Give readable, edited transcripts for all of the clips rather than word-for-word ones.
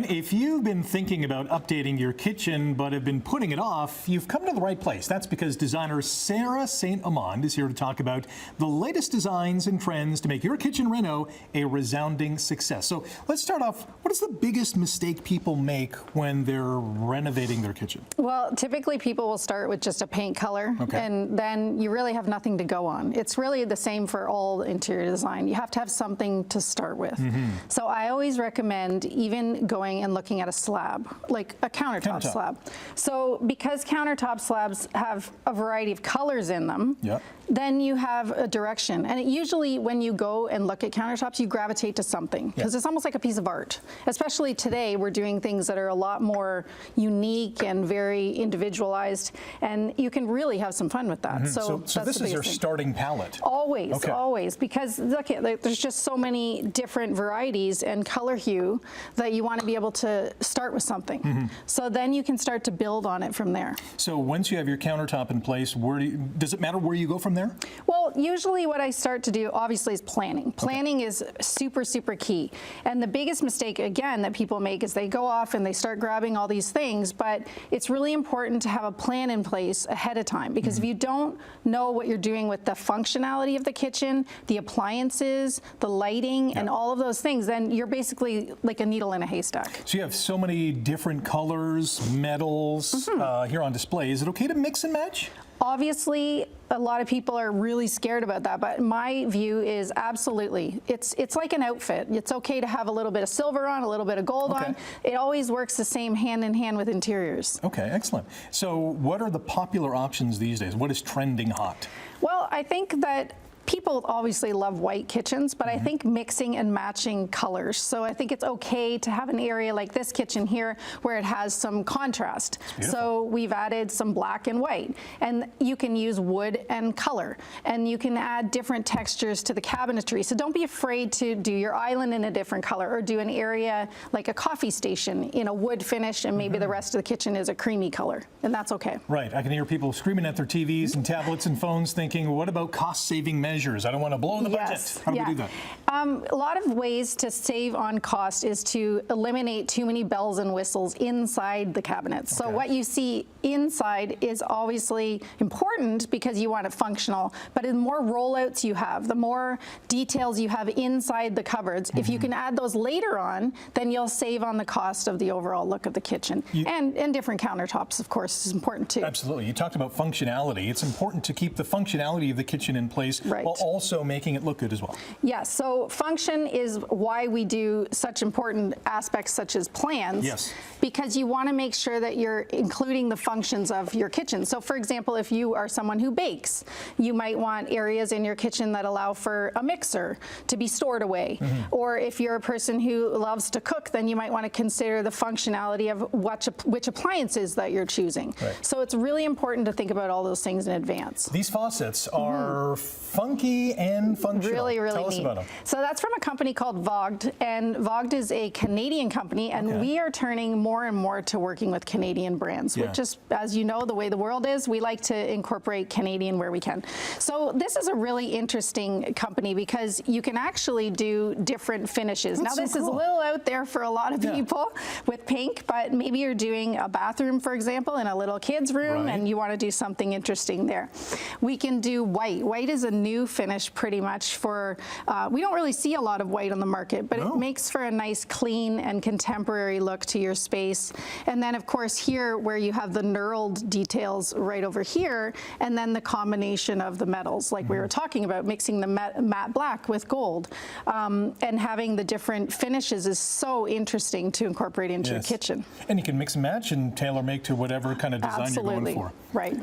If you've been thinking about updating your kitchen but have been putting it off, you've come to the right place. That's because designer Sarah St. Amand is here to talk about the latest designs and trends to make your kitchen reno a resounding success. So let's start off. What is the biggest mistake people make when they're renovating their kitchen? Well, typically people will start with just a paint color, and then you really have nothing to go on. It's really the same for all interior design. You have to have something to start with. So I always recommend even going and looking at a slab, like a countertop slab. So because countertop slabs have a variety of colors in them, then you have a direction. And usually when you go and look at countertops, you gravitate to something because it's almost like a piece of art. Especially today, we're doing things that are a lot more unique and very individualized, and you can really have some fun with that. So this is your starting palette. Always, always, because look, there's just so many different varieties and color hue that you want to be able to start with something. So then you can start to build on it from there. So once you have your countertop in place, does it matter where you go from there? Well, usually what I start to do, obviously, is planning. Planning is super, super key. And the biggest mistake, again, that people make is they go off and they start grabbing all these things, but it's really important to have a plan in place ahead of time, because if you don't know what you're doing with the functionality of the kitchen, the appliances, the lighting, and all of those things, then you're basically like a needle in a haystack. So you have so many different colors, metals here on display. Is it okay to mix and match? Obviously, a lot of people are really scared about that, but my view is absolutely. It's like an outfit. It's okay to have a little bit of silver on, a little bit of gold on. It always works the same hand in hand with interiors. Okay, excellent. So what are the popular options these days? What is trending hot? Well, I think that people obviously love white kitchens, but I think mixing and matching colors. So I think it's okay to have an area like this kitchen here where it has some contrast. So we've added some black and white, and you can use wood and color, and you can add different textures to the cabinetry. So don't be afraid to do your island in a different color, or do an area like a coffee station in a wood finish, and maybe the rest of the kitchen is a creamy color, and that's okay. Right, I can hear people screaming at their TVs and tablets and phones thinking, what about cost-saving measures? I don't want to blow the budget. How do we do that? A lot of ways to save on cost is to eliminate too many bells and whistles inside the cabinets. So what you see inside is obviously important because you want it functional, but the more rollouts you have, the more details you have inside the cupboards, if you can add those later on, then you'll save on the cost of the overall look of the kitchen. And different countertops, of course, is important too. Absolutely. You talked about functionality. It's important to keep the functionality of the kitchen in place while also making it look good as well. Yes, so function is why we do such important aspects such as plans, because you want to make sure that you're including the functions of your kitchen. So for example, if you are someone who bakes, you might want areas in your kitchen that allow for a mixer to be stored away. Or if you're a person who loves to cook, then you might want to consider the functionality of which appliances that you're choosing. So it's really important to think about all those things in advance. These faucets are funky and functional. Really, really Tell us neat. about them. So that's from a company called Vogt, and Vogt is a Canadian company, and we are turning more and more to working with Canadian brands, which is, as you know, the way the world is, we like to incorporate Canadian where we can. So this is a really interesting company because you can actually do different finishes. Now this is a little out there for a lot of people with pink, but maybe you're doing a bathroom, for example, in a little kid's room, and you want to do something interesting there. We can do white. White is a new finish pretty much for, we don't really see a lot of white on the market, but it makes for a nice clean and contemporary look to your space. And then of course here where you have the knurled details right over here, and then the combination of the metals like we were talking about, mixing the matte black with gold, and having the different finishes is so interesting to incorporate into your kitchen. And you can mix and match and tailor make to whatever kind of design you're going for.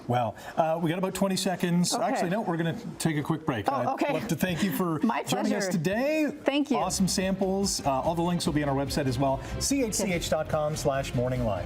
Wow. We got about 20 seconds. Actually, no, we're going to take a quick break. I'd love to thank you for joining us today. Thank you. Awesome samples. All the links will be on our website as well, chch.com/morninglive.